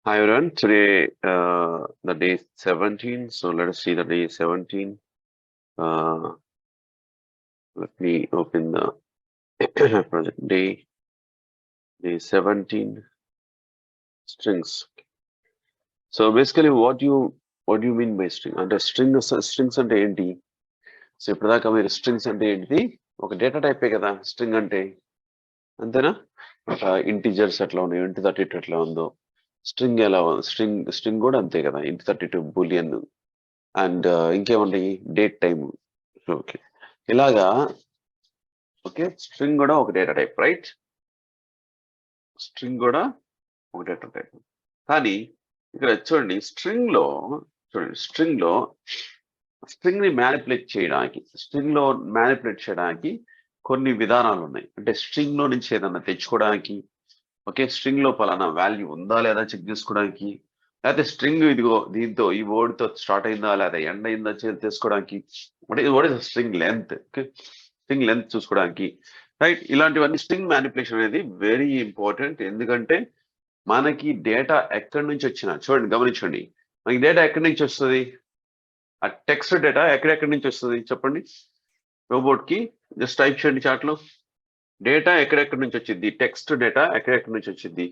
Hi everyone, today the day 17, so let us see the day 17. Let me open the project day 17 strings. So basically what do you mean by string? Under strings అంటే ఏంటి? So ఇప్పటిదాకా మీరు strings అంటే ఏంటి? ఒక data టైపే కదా string అంటే, అంతేనా? ఇంటిజర్స్ ఎట్లా ఉన్నాయి, ఇంటి 32 ఎట్లా ఉందో, స్ట్రింగ్ ఎలా స్ట్రింగ్ కూడా అంతే కదా, ఇంటి 32 బూలియన్ అండ్ ఇంకేముంటాయి, డేట్ టైమ్. ఓకే, ఇలాగా. ఓకే, స్ట్రింగ్ కూడా ఒక డేటా టైప్, రైట్? స్ట్రింగ్ కూడా ఒక డేటా టైప్. కానీ ఇక్కడ చూడండి, స్ట్రింగ్ లో స్ట్రింగ్ ని మ్యానిపులేట్ చేయడానికి కొన్ని విధానాలు ఉన్నాయి. అంటే స్ట్రింగ్ లో నుంచి ఏదన్నా తెచ్చుకోవడానికి, ఓకే, స్ట్రింగ్ లో పలానా వాల్యూ ఉందా లేదా చెక్ చేసుకోవడానికి, లేకపోతే స్ట్రింగ్ ఇదిగో దీంతో ఈ వర్డ్ తో స్టార్ట్ అయిందా లేదా ఎండ్ అయిందా తెలుసుకోవడానికి, what is string length, okay, string length చూసుకోవడానికి, రైట్? ఇలాంటివన్నీ స్ట్రింగ్ మ్యానిపులేషన్ అనేది వెరీ ఇంపార్టెంట్. ఎందుకంటే మనకి డేటా ఎక్కడి నుంచి వచ్చినా, చూడండి, గమనించండి, మనకి డేటా ఎక్కడి నుంచి వస్తుంది, ఆ టెక్స్ట్ డేటా ఎక్కడెక్కడి నుంచి వస్తుంది చెప్పండి. రోబోట్ కి జస్ట్ టైప్ చేయండి చాట్ లో, డేటా ఎక్కడెక్కడి నుంచి వచ్చింది, టెక్స్ట్ డేటా ఎక్కడెక్కడి నుంచి వచ్చింది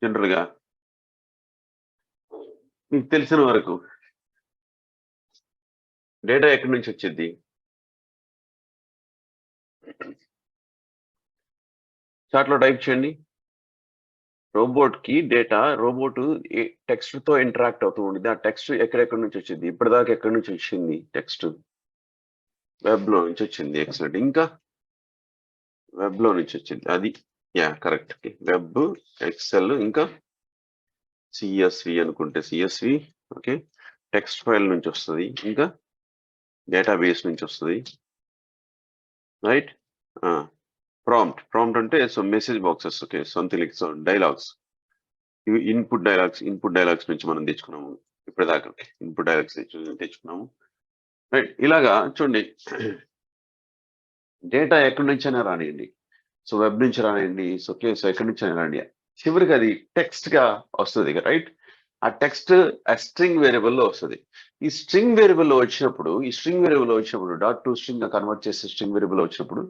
జనరల్ గా మీకు తెలిసిన వరకు డేటా ఎక్కడి నుంచి వచ్చింది? చాట్ లో టైప్ చేయండి. రోబోట్ కి డేటా, రోబోట్ టెక్స్ట్ తో ఇంటరాక్ట్ అవుతూ ఉంటుంది. ఆ టెక్స్ట్ ఎక్కడెక్కడి నుంచి వచ్చింది, ఇప్పటిదాకా ఎక్కడి నుంచి వచ్చింది టెక్స్ట్? వెబ్ లో నుంచి వచ్చింది. ఎక్సలెంట్. ఇంకా వెబ్ లో నుంచి వచ్చింది, అది యా కరెక్ట్. వెబ్, ఎక్సెల్, ఇంకా సిఎస్వి అనుకుంటే సిఎస్వి, ఓకే, టెక్స్ట్ ఫైల్ నుంచి వస్తుంది, ఇంకా డేటాబేస్ నుంచి వస్తుంది, రైట్? ప్రాంప్ట్ అంటే so message boxes, okay, something like dialogs, ఇవి ఇన్పుట్ డైలాగ్స్ నుంచి మనం తెచ్చుకున్నాము ఇప్పటిదాకా. ఇన్పుట్ డైలాగ్స్ తెచ్చుకున్నాము, రైట్? ఇలాగా చూడండి, డేటా ఎక్కడి నుంచైనా రానియండి, సో వెబ్ నుంచి రానియండి, సో ఎక్కడి నుంచి అయినా రానియండి, చివరికి అది టెక్స్ట్ గా వస్తుంది, రైట్? ఆ టెక్స్ట్ స్ట్రింగ్ వేరియబుల్లో వస్తుంది. ఈ స్ట్రింగ్ వేరియబుల్లో వచ్చినప్పుడు డాట్ టు స్ట్రింగ్ కన్వర్ట్ చేసే స్ట్రింగ్ వేరియబుల్ వచ్చినప్పుడు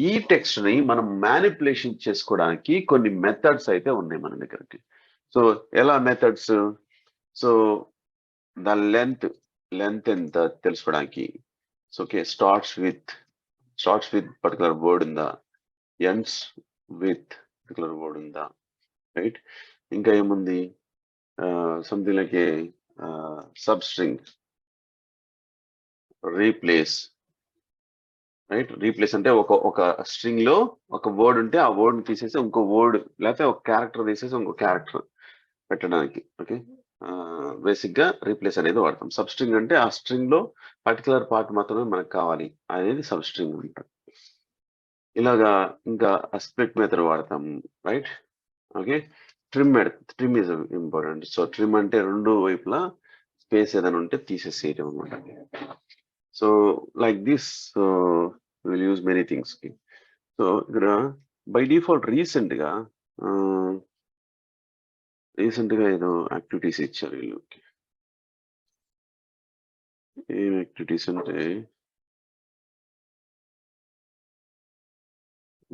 ఈ టెక్స్ట్ ని మనం మ్యానిపులేషన్ చేసుకోవడానికి కొన్ని మెథడ్స్ అయితే ఉన్నాయి మన దగ్గరికి. సో ఎలా మెథడ్స్? సో ద లెంత్ ఎంత తెలుసుకోవడానికి, so okay, starts with particular word ఉందా, ఎండ్స్ విత్ పర్టికులర్ వర్డ్ ఉందా, రైట్? ఇంకా ఏముంది, సంథింగ్ లైక్ ఏ sub string, replace, right? Replace అంటే ఒక స్ట్రింగ్ లో ఒక వర్డ్ ఉంటే ఆ వర్డ్ తీసేసి ఇంకో వర్డ్, లేకపోతే ఒక క్యారెక్టర్ తీసేసి ఇంకో క్యారెక్టర్ పెట్టడానికి, ఓకే, బేసిక్ గా రీప్లేస్ అనేది వాడతాం. సబ్ స్ట్రింగ్ అంటే ఆ స్ట్రింగ్ లో పర్టికులర్ పార్ట్ మాత్రమే మనకు కావాలి అనేది సబ్ స్ట్రింగ్ అంటారు. ఇలాగా ఇంకా స్ప్లిట్ మెథడ్ వాడతాం, right? Okay, trim is important. So trim అంటే రెండు వైపులా స్పేస్ ఏదైనా ఉంటే తీసేసేయటం అనమాట. So like this will use many things కి. సో ఇక్కడ బై డిఫాల్ట్ రీసెంట్ గా ఏదో యాక్టివిటీస్ ఇచ్చారు వీళ్ళకి. ఏం యాక్టివిటీస్ అంటే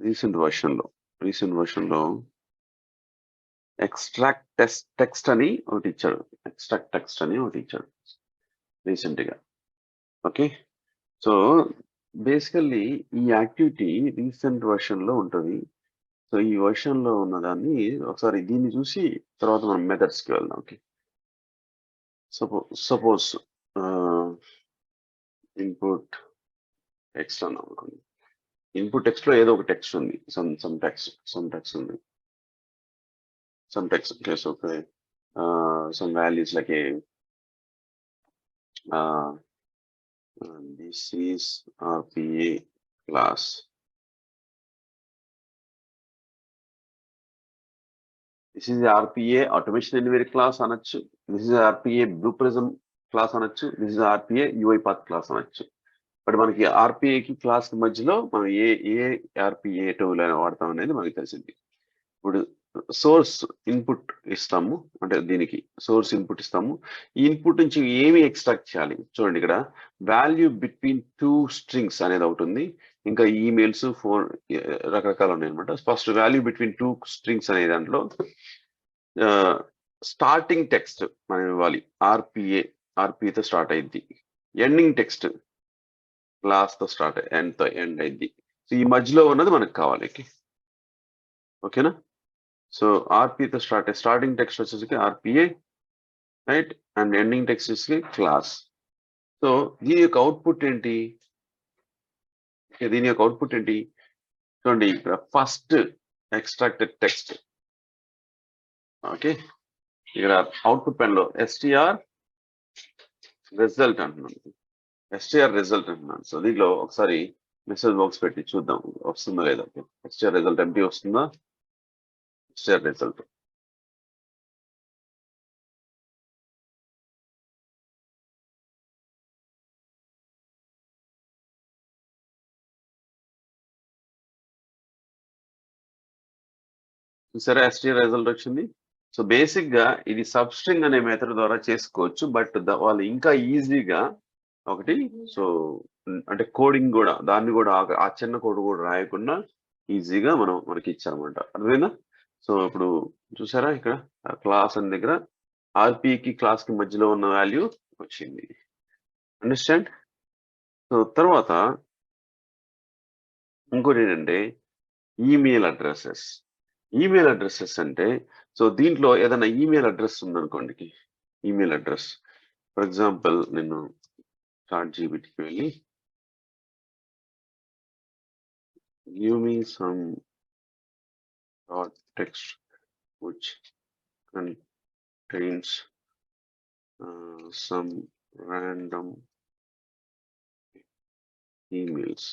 రీసెంట్ వర్షన్ లో ఎక్స్ట్రాక్ట్ టెక్స్ట్ అని ఒకటి ఇచ్చాడు, రీసెంట్ గా. ఓకే, సో బేసికల్లీ ఈ యాక్టివిటీ రీసెంట్ వర్షన్ లో ఉంటుంది. సో ఈ వర్షన్ లో ఉన్న దాన్ని ఒకసారి దీన్ని చూసి తర్వాత మనం మెథడ్స్ కి వెళ్దాం. ఓకే, సపోజ్ ఇన్పుట్ టెక్స్ట్ అన్నాం అనుకోండి. ఇన్పుట్ టెక్స్ట్ లో ఏదో ఒక టెక్స్ట్ ఉంది, సమ్ టెక్స్ట్ ఉంది, okay, so okay, some values like this is RPA class. This is the RPA automation anywhere class అనొచ్చు. This is RPA blue prism class అనొచ్చు. This is RPA UiPath class అనొచ్చు. But మనకి RPA కి class కి మధ్యలో మనం ఏ RPA tool అయినా వాడతాం అనేది మనకి తెలిసింది. ఇప్పుడు సోర్స్ ఇన్పుట్ ఇస్తాము, అంటే దీనికి సోర్స్ ఇన్పుట్ ఇస్తాము. ఈ ఇన్పుట్ నుంచి ఏమి ఎక్స్ట్రాక్ట్ చేయాలి చూడండి, ఇక్కడ వాల్యూ బిట్వీన్ 2 స్ట్రింగ్స్ అనేది ఒకటి ఉంది, ఇంకా ఈమెయిల్స్ ఫోన్ రకరకాలు ఉన్నాయి అనమాట. ఫస్ట్ వాల్యూ బిట్వీన్ 2 స్ట్రింగ్స్ అనే దాంట్లో స్టార్టింగ్ టెక్స్ట్ మనం ఇవ్వాలి, ఆర్పితో స్టార్ట్ అయింది. ఎండింగ్ టెక్స్ట్ క్లాస్ తో స్టార్ట్ ఎండ్ అయింది. సో ఈ మధ్యలో ఉన్నది మనకు కావాలి. ఓకేనా? సో ఆర్పితో స్టార్టింగ్ టెక్స్ట్ వచ్చేసి RPA, right, and ending text వచ్చేసి క్లాస్. సో దీని యొక్క అవుట్పుట్ ఏంటి? చూడండి, ఇక్కడ ఫస్ట్ ఎక్స్ట్రాక్టెడ్ టెక్స్ట్. ఓకే, ఇక్కడ అవుట్పుట్ పెన్ లో ఎస్టిఆర్ రిజల్ట్ అంటున్నాను. సో దీంట్లో ఒకసారి మెసేజ్ బాక్స్ పెట్టి చూద్దాం వస్తుందా లేదా. ఎస్టిఆర్ రిజల్ట్ ఎంటీ వస్తుందా? ఎస్టిఆర్ రిజల్ట్ చూసారా, ఎస్టిఆర్ రిజల్ట్ వచ్చింది. సో బేసిక్ గా ఇది సబ్ స్ట్రింగ్ అనే మెథడ్ ద్వారా చేసుకోవచ్చు, బట్ వాళ్ళు ఇంకా ఈజీగా ఒకటి, సో అంటే కోడింగ్ కూడా, దాన్ని కూడా ఆ చిన్న కోడ్ కూడా రాయకుండా ఈజీగా మనకి ఇచ్చారన్నమాట. అర్థమైందా? సో ఇప్పుడు చూసారా, ఇక్కడ క్లాస్ అనే దగ్గర ఆర్పికి క్లాస్ కి మధ్యలో ఉన్న వాల్యూ వచ్చింది. అండర్స్టాండ్? సో తర్వాత ఇంకోటి ఏంటంటే ఈమెయిల్ అడ్రసెస్ అంటే, సో దీంట్లో ఏదైనా ఈమెయిల్ అడ్రస్ ఉందనుకోండి, ఈమెయిల్ అడ్రస్, ఫర్ ఎగ్జాంపుల్ నేను ChatGPTకి వెళ్ళి give me some text which contains some random emails.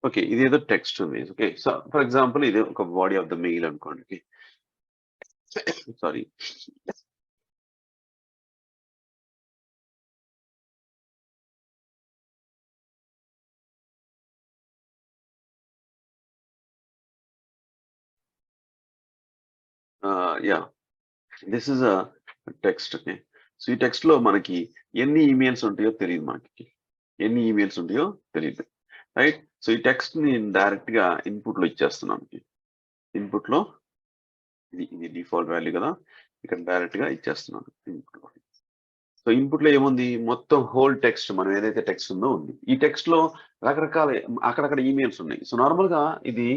Okay, ఇది ఏదో టెక్స్ట్ ఉంది. ఓకే, సో ఫర్ ఎగ్జాంపుల్ ఇది ఒక బాడీ ఆఫ్ ద మెయిల్ అనుకోండి. Sorry, yeah, this is a text. Okay, so ఈ text లో మనకి ఎన్ని ఈమెయిల్స్ ఉంటాయో తెలియదు, రైట్. సో ఈ టెక్స్ట్ ని డైరెక్ట్ గా ఇన్పుట్ లో ఇచ్చేస్తున్నాను. ఇన్పుట్ లో ఇది డిఫాల్ట్ వాల్యూ కదా, ఇక్కడ డైరెక్ట్ గా ఇచ్చేస్తున్నాను ఇన్పుట్ లో. సో ఇన్పుట్ లో ఏముంది, మొత్తం హోల్ టెక్స్ట్, మనం ఏదైతే టెక్స్ట్ ఉందో ఉంది. ఈ టెక్స్ట్ లో రకరకాల అక్కడక్కడ ఈమెయిల్స్ ఉన్నాయి. సో నార్మల్ గా ఇది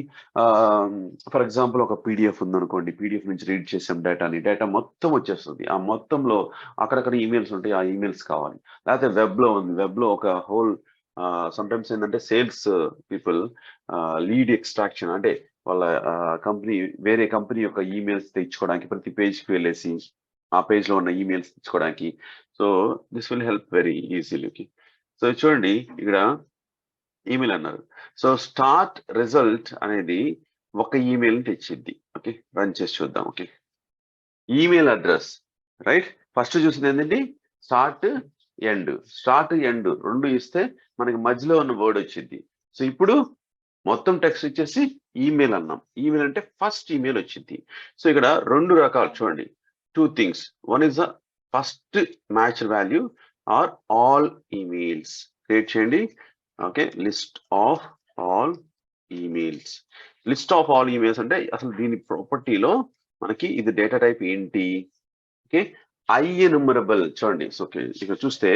ఫర్ ఎగ్జాంపుల్ ఒక పీడిఎఫ్ ఉందనుకోండి, పీడిఎఫ్ నుంచి రీడ్ చేసాం డేటా మొత్తం వచ్చేస్తుంది. ఆ మొత్తంలో అక్కడక్కడ ఈమెయిల్స్ ఉంటాయి, ఆ ఈమెయిల్స్ కావాలి. లేకపోతే వెబ్ లో ఉంది, వెబ్ లో ఒక హోల్ సమ్టైమ్స్ ఏంటంటే సేల్స్ పీపుల్ లీడ్ ఎక్స్ట్రాక్షన్, అంటే వాళ్ళ కంపెనీ, వేరే కంపెనీ యొక్క ఈమెయిల్స్ తెచ్చుకోవడానికి ప్రతి పేజ్కి వెళ్ళేసి ఆ పేజ్ లో ఉన్న ఈమెయిల్స్ తెచ్చుకోవడానికి. So this will help very easily. So చూడండి, ఇక్కడ ఈమెయిల్ అన్నారు. సో స్టార్ట్ రిజల్ట్ అనేది ఒక ఈమెయిల్ తెచ్చిద్ది. ఓకే, రన్ చేసి చూద్దాం. Okay, email address, right. First చూసింది ఏంటంటే స్టార్ట్ ఎండ్ రెండు ఇస్తే మనకి మధ్యలో ఉన్న వర్డ్ వచ్చింది. సో ఇప్పుడు మొత్తం టెక్స్ట్ ఇచ్చేసి ఈమెయిల్ అన్నాం. ఈమెయిల్ అంటే ఫస్ట్ ఈమెయిల్ వచ్చింది. సో ఇక్కడ రెండు రకాలు చూడండి, 2 things. One is the first match value or all emails. Create చేయండి. Okay, list of all emails అంటే అసలు దీని ప్రాపర్టీలో మనకి ఇది డేటా టైప్ ఏంటి? Okay, IEnumerable. చూడండి, ఓకే, ఇక్కడ చూస్తే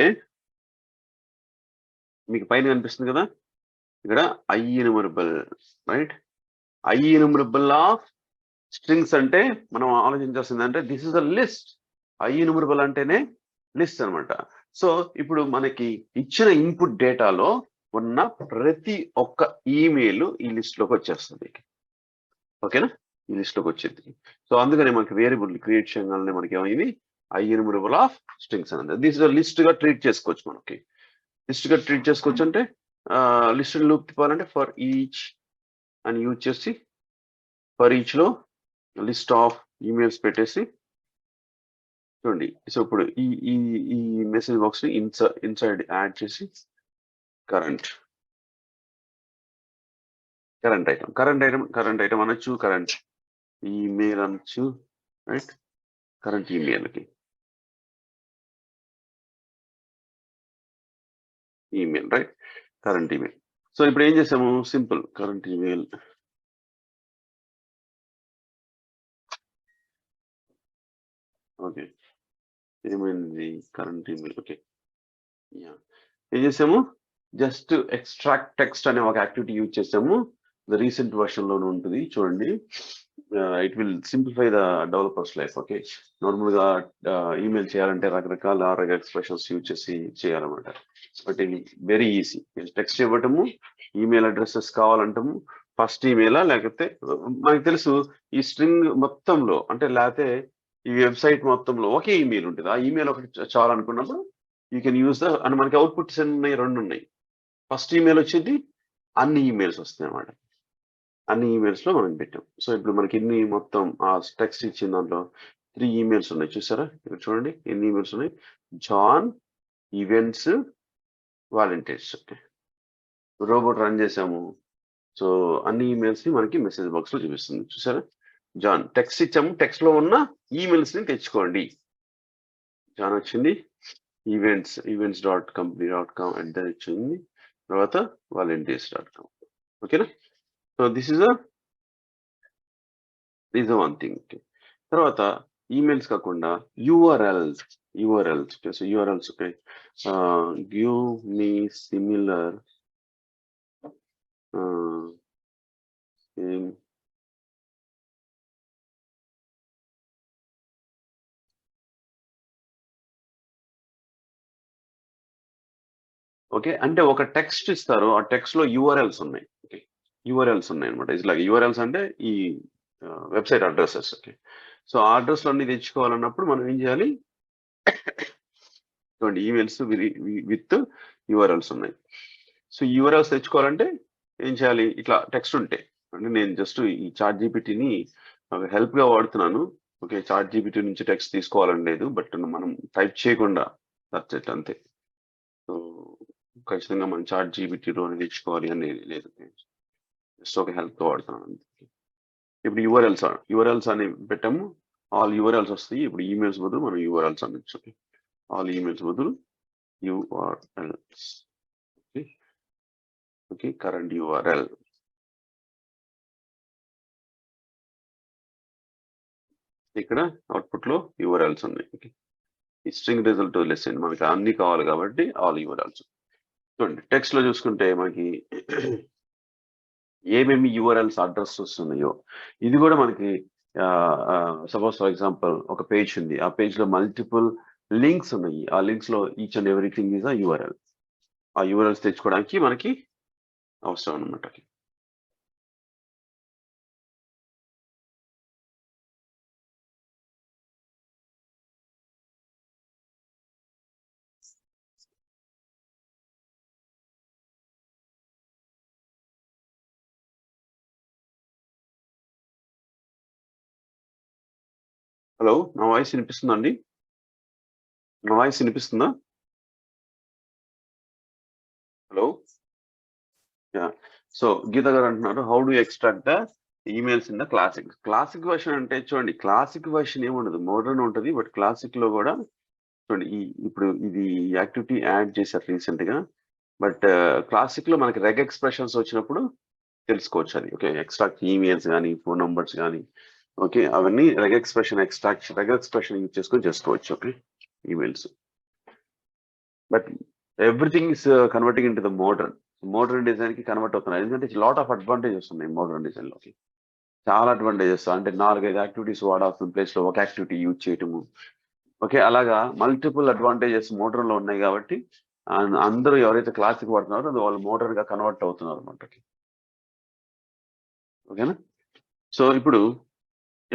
మీకు పైన కనిపిస్తుంది కదా, ఇక్కడ IEnumerable, right. IEnumerable of strings అంటే మనం ఆలోచించాల్సింది అంటే this is a list. IEnumerable అంటేనే లిస్ట్ అనమాట. సో ఇప్పుడు మనకి ఇచ్చిన ఇన్పుట్ డేటాలో ఉన్న ప్రతి ఒక్క ఈమెయిల్ ఈ లిస్ట్ లోకి వచ్చేస్తుంది. ఓకేనా, ఈ లిస్ట్ లోకి వచ్చింది. సో అందుకని మనకి వేరియబుల్ క్రియేట్ చేయగానే మనకి ఏమైంది, IEnumerable ఆఫ్ స్ట్రింగ్స్ అనేది. దిస్ ఇస్ లిస్ట్ గా ట్రీట్ చేసుకోవచ్చు. మనకి లిస్ట్ గా ట్రీట్ చేసుకోవచ్చు అంటే లిస్ట్ లూప్ తిప్పాలంటే ఫర్ ఈచ్ అని యూజ్ చేసి ఫర్ ఈచ్ లో లిస్ట్ ఆఫ్ ఈమెయిల్స్ పెట్టేసి చూడండి. సో ఇప్పుడు ఈ ఈ ఈ మెసేజ్ బాక్స్ ని ఇన్సైడ్ యాడ్ చేసి కరెంట్ ఐటమ్ అనొచ్చు, కరెంట్ ఈమెయిల్ అనొచ్చు, right? Current email right? Current email. So ఇప్పుడు ఏం చేసాము? Simple current email. ఓకే, ఏమైంది? Current email. Okay, yeah. ఏం చేసాము? జస్ట్ ఎక్స్ట్రాక్ట్ టెక్స్ట్ అనే ఒక యాక్టివిటీ యూజ్ చేసాము. రీసెంట్ వర్షన్ లోనే ఉంటుంది, చూడండి. It will simplify the developers life. Okay, normal గా ఈమెయిల్ చేయాలంటే రకరకాల ఎక్స్ప్రెషన్స్ యూజ్ చేసి చేయాలన్నమాట. బట్ ఇది వెరీ ఈజీ. టెక్స్ట్ ఇవ్వటము, ఈమెయిల్ అడ్రసెస్ కావాలంటాము, ఫస్ట్ ఈమెయిలా లేకపోతే మనకు తెలుసు ఈ స్ట్రింగ్ మొత్తంలో, అంటే లేకపోతే ఈ వెబ్సైట్ మొత్తంలో ఒకే ఈమెయిల్ ఉంటుంది. ఆ ఈమెయిల్ ఒకటి చాలనుకున్నప్పుడు యూ కెన్ యూజ్ ద, అని మనకి అవుట్పుట్స్ ఉన్నాయి, రెండు ఉన్నాయి. ఫస్ట్ ఈమెయిల్ వచ్చింది, అన్ని ఈమెయిల్స్ వస్తాయి అన్నమాట. అన్ని ఈమెయిల్స్ లో మనం పెట్టాం. సో ఇప్పుడు మనకి ఎన్ని మొత్తం ఆ టెక్స్ట్ ఇచ్చిన దాంట్లో 3 ఈమెయిల్స్ ఉన్నాయి, చూసారా? ఇక్కడ చూడండి ఎన్ని ఈమెయిల్స్ ఉన్నాయి. John, events, volunteers. Robot run చేసాము. సో అన్ని ఈమెయిల్స్ ని మనకి మెసేజ్ బాక్స్ లో చూపిస్తుంది, చూసారా? జాన్ టెక్స్ట్ ఇచ్చాము, టెక్స్ట్ లో ఉన్న ఈమెయిల్స్ ని తెచ్చుకోండి. జాన్ వచ్చింది, events.company.com వచ్చింది, తర్వాత volunteers.com. ఓకేనా? So this is one thing. తర్వాత ఈమెయిల్స్ కాకుండా URLs. So URLs. Okay, give me similar okay, అంటే ఒక టెక్స్ట్ ఇస్తారు, ఆ టెక్స్ట్ లో యూఆర్ఎల్స్ ఉన్నాయి. ఓకే, యూఆర్ఎల్స్ ఉన్నాయి అనమాట. ఇలాగ యూఆర్ఎల్స్ అంటే ఈ వెబ్సైట్ అడ్రసెస్. ఓకే, సో ఆ అడ్రస్ అన్ని తెచ్చుకోవాలన్నప్పుడు మనం ఏం చేయాలి? చూడండి, ఈమెయిల్స్ విత్ యూఆర్ఎల్స్ ఉన్నాయి. సో యూఆర్ఎల్స్ తెచ్చుకోవాలంటే ఏం చేయాలి? ఇట్లా టెక్స్ట్ ఉంటే, అంటే నేను జస్ట్ ఈ చాట్ జీపీటీని హెల్ప్ గా వాడుతున్నాను. ఓకే, చాట్ జీపీటీ నుంచి టెక్స్ట్ తీసుకోవాలని లేదు, బట్ మనం టైప్ చేయకుండా అంతే. సో ఖచ్చితంగా మనం చాట్ జీపీటీలోనే తెచ్చుకోవాలి అని లేదు, జస్ట్ ఒక హెల్ప్ గా వాడుతున్నాను అంతే. ఇప్పుడు యూఆర్ఎల్స్ అని పెట్టాము, ఆల్ యూఆర్ఎల్స్ వస్తాయి. ఇప్పుడు ఈమెయిల్స్ బదులు మనం యూఆర్ఎల్స్ అనొచ్చు. ఆల్ ఈమెయిల్స్ బదులు URLs. Okay, current URL. ఇక్కడ అవుట్పుట్ లో యూఆర్ఎల్స్ ఉన్నాయి. ఓకే, ఈ స్ట్రింగ్ రిజల్ట్ వదిలేసేయండి, మనకి అన్ని కావాలి కాబట్టి ఆల్ యూఆర్ఎల్స్. చూడండి, టెక్స్ట్ లో చూసుకుంటే మనకి ఏమేమి యూఆర్ఎల్స్ అడ్రస్ వస్తున్నాయో ఇది కూడా మనకి, సపోజ్ ఫర్ ఎగ్జాంపుల్ ఒక పేజ్ ఉంది, ఆ పేజ్ లో మల్టిపుల్ లింక్స్ ఉన్నాయి. ఆ లింక్స్ లో each and everything is a URL. ఆ యూఆర్ఎల్స్ తెచ్చుకోవడానికి మనకి అవసరం అనమాట. హలో, నా వాయిస్ వినిపిస్తుందా అండి? నా వాయిస్ వినిపిస్తుందా? Hello, yeah. సో గీత గారు అంటున్నారు, how do extract the emails in the classic version. అంటే చూడండి, క్లాసిక్ వర్షన్ ఏముండదు, మోడర్న్ ఉంటుంది. బట్ క్లాసిక్ లో కూడా చూడండి, ఇప్పుడు ఇది యాక్టివిటీ యాడ్ చేశారు రీసెంట్ గా. బట్ క్లాసిక్ లో మనకి రెగ్ ఎక్స్ప్రెషన్స్ వచ్చినప్పుడు తెలుసుకోవచ్చు అది. ఓకే, ఎక్స్ట్రాక్ట్ ఈమెయిల్స్ కానీ, ఫోన్ నంబర్స్ కానీ, ఓకే, అవన్నీ రెగ్ ఎక్స్ప్రెషన్ యూజ్ చేసుకొని చేసుకోవచ్చు. Okay, emails. But everything is converting in to the modern design కి కన్వర్ట్ అవుతున్నాయి. ఎందుకంటే లాట్ ఆఫ్ అడ్వాంటేజెస్ ఉన్నాయి మోడర్న్ డిజైన్ లోకి. చాలా అడ్వాంటేజెస్, అంటే 4-5 యాక్టివిటీస్ వాడాల్సిన ప్లేస్ లో ఒక యాక్టివిటీ యూజ్ చేయటము. ఓకే, అలాగా మల్టిపుల్ అడ్వాంటేజెస్ మోడర్న్ లో ఉన్నాయి కాబట్టి అందరూ ఎవరైతే క్లాసిక్ వాడుతున్నారో అది వాళ్ళు మోడర్న్ గా కన్వర్ట్ అవుతున్నారు అనమాట. ఓకేనా? సో ఇప్పుడు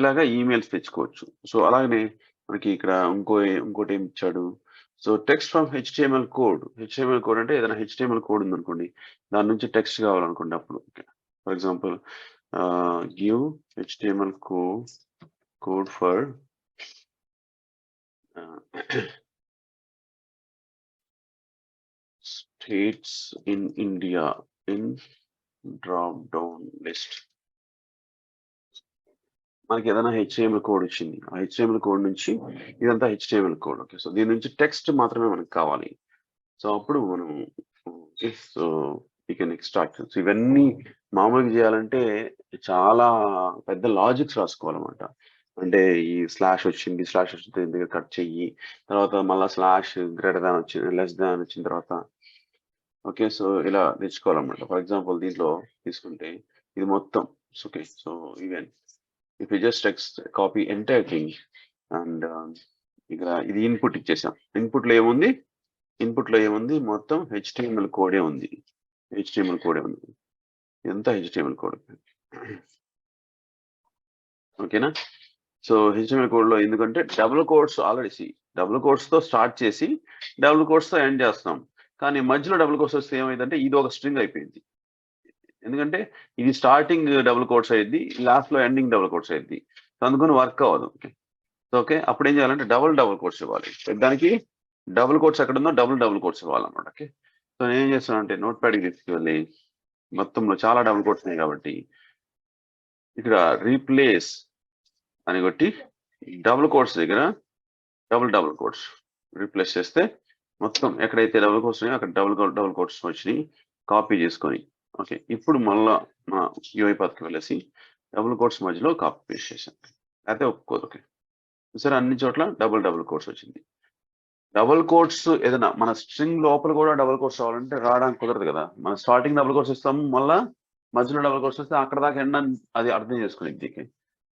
ఇలాగా ఈమెయిల్స్ తెచ్చుకోవచ్చు. సో అలాగనే మనకి ఇక్కడ ఇంకోటి ఏమి ఇచ్చాడు? So text from HTML code అంటే ఏదైనా హెచ్టిఎంఎల్ కోడ్ ఉందనుకోండి, దాని నుంచి టెక్స్ట్ కావాలనుకోండి, అప్పుడు for example give HTML code for states in India in drop down list. మనకి ఏదైనా హెచ్టిఎంఎల్ కోడ్ వచ్చింది. ఆ హెచ్టిఎంఎల్ కోడ్ నుంచి ఇదంతా హెచ్టిఎంఎల్ కోడ్. ఓకే. సో దీని నుంచి టెక్స్ట్ మాత్రమే మనకు కావాలి. సో అప్పుడు మనం okay. So you can extract. So ఇవన్నీ మామూలుగా చేయాలంటే చాలా పెద్ద లాజిక్స్ రాసుకోవాలన్నమాట. అంటే ఈ స్లాష్ వచ్చింది, స్లాష్ వచ్చిన దగ్గర కట్ చెయ్యి. తర్వాత మళ్ళా స్లాష్ గ్రేటర్ దాన్ వచ్చింది, లెస్ దాన్ వచ్చిన తర్వాత ఓకే. సో ఇలా తెచ్చుకోవాలన్నమాట. ఫర్ ఎగ్జాంపుల్ దీంట్లో తీసుకుంటే ఇది మొత్తం okay. So even if you just copy entire thing and ఇక్కడ ఇది ఇన్పుట్ ఇచ్చేసాం. ఇన్పుట్ లో ఏముంది మొత్తం హెచ్టిఎంఎల్ కోడే ఉంది. హెచ్టిఎంఎల్ కోడే ఉంది. ఎంత హెచ్టిఎంఎల్ కోడ్ ఓకేనా. సో హెచ్టిఎంఎల్ కోడ్ లో ఎందుకంటే double codes already double codes తో స్టార్ట్ చేసి డబుల్ కోడ్స్ తో ఎండ్ చేస్తున్నాం. కానీ మధ్యలో డబుల్ కోడ్స్ వస్తే ఏమైందంటే ఇది ఒక స్ట్రింగ్ అయిపోయింది. ఎందుకంటే ఇది స్టార్టింగ్ డబుల్ కోడ్స్ అయ్యింది, లాస్ట్ లో ఎండింగ్ డబుల్ కోడ్స్ అయ్యింది. అందుకని వర్క్ అవ్వదు. ఓకే. అప్పుడు ఏం చేయాలంటే డబుల్ కోడ్స్ ఇవ్వాలి. దానికి డబుల్ కోడ్స్ ఎక్కడ ఉందో డబుల్ కోడ్స్ ఇవ్వాలన్నమాట. ఓకే. సో నేను ఏం చేస్తానంటే నోట్ ప్యాడ్కి తీసుకువెళ్ళి మొత్తంలో చాలా డబుల్ కోడ్స్ ఉన్నాయి కాబట్టి ఇక్కడ రీప్లేస్ అని కొట్టి డబుల్ కోడ్స్ దగ్గర డబుల్ కోడ్స్ రీప్లేస్ చేస్తే మొత్తం ఎక్కడైతే డబుల్ కోడ్స్ ఉన్నాయో అక్కడ డబుల్ కోడ్స్ వచ్చినాయి. కాపీ చేసుకొని ఓకే. ఇప్పుడు మళ్ళా మన UiPathకి వెళ్ళేసి డబుల్ కోడ్స్ మధ్యలో కాపీ పేస్ట్ చేశాను. అయితే ఒప్పుకోదు. ఓకే. సరే అన్ని చోట్ల డబుల్ కోడ్స్ వచ్చింది. డబుల్ కోడ్స్ ఏదైనా మన స్ట్రింగ్ లోపల కూడా డబుల్ కోడ్స్ రావాలంటే రావడానికి కుదరదు కదా. మనం స్టార్టింగ్ డబుల్ కోడ్స్ ఇస్తాం, మళ్ళా మధ్యలో డబుల్ కోడ్స్ వస్తే అక్కడ దాకా ఎండ్ అది అర్థం చేసుకునేది.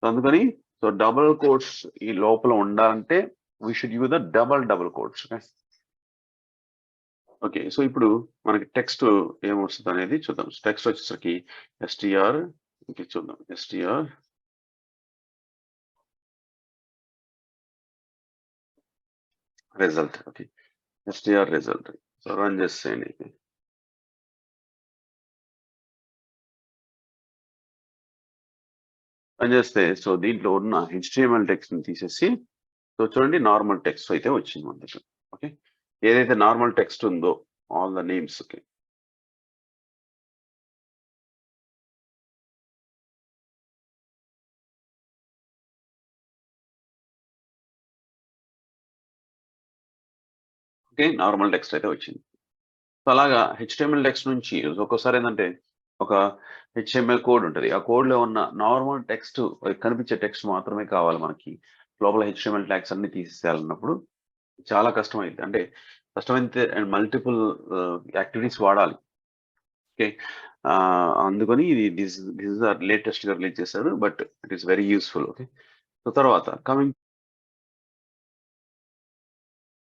సో అందుకని సో డబుల్ కోడ్స్ ఈ లోపల ఉండాలంటే we should use the double codes. Okay. So ఇప్పుడు మనకి టెక్స్ట్ ఏమొస్తుంది అనేది చూద్దాం. టెక్స్ట్ వచ్చేసరికి str ఓకే చూద్దాం. str result. Okay. str result. So run చేసేయండి. రన్ చేస్తే సో దీంట్లో ఉన్న HTML టెక్స్ట్ ని తీసేసి సో చూడండి నార్మల్ టెక్స్ట్ అయితే వచ్చింది మన దగ్గర. ఓకే. ఏదైతే నార్మల్ టెక్స్ట్ ఉందో all the names okay. Okay. Normal text అయితే వచ్చింది. సో అలాగా HTML టెక్స్ట్ నుంచి ఒక్కోసారి ఏంటంటే ఒక HTML కోడ్ ఉంటుంది. ఆ కోడ్ లో ఉన్న నార్మల్ టెక్స్ట్ కనిపించే టెక్స్ట్ మాత్రమే కావాలి మనకి. లోపల HTML ట్యాగ్స్ అన్ని తీసేయాలన్నప్పుడు చాలా కష్టమైంది. అంటే కష్టమైతే అండ్ మల్టిపుల్ యాక్టివిటీస్ వాడాలి. ఓకే. అందుకని ఇది దిస్ ఇస్ లేటెస్ట్ గా రిలీజ్ చేశారు. But it is very useful. Okay. So తర్వాత కమింగ్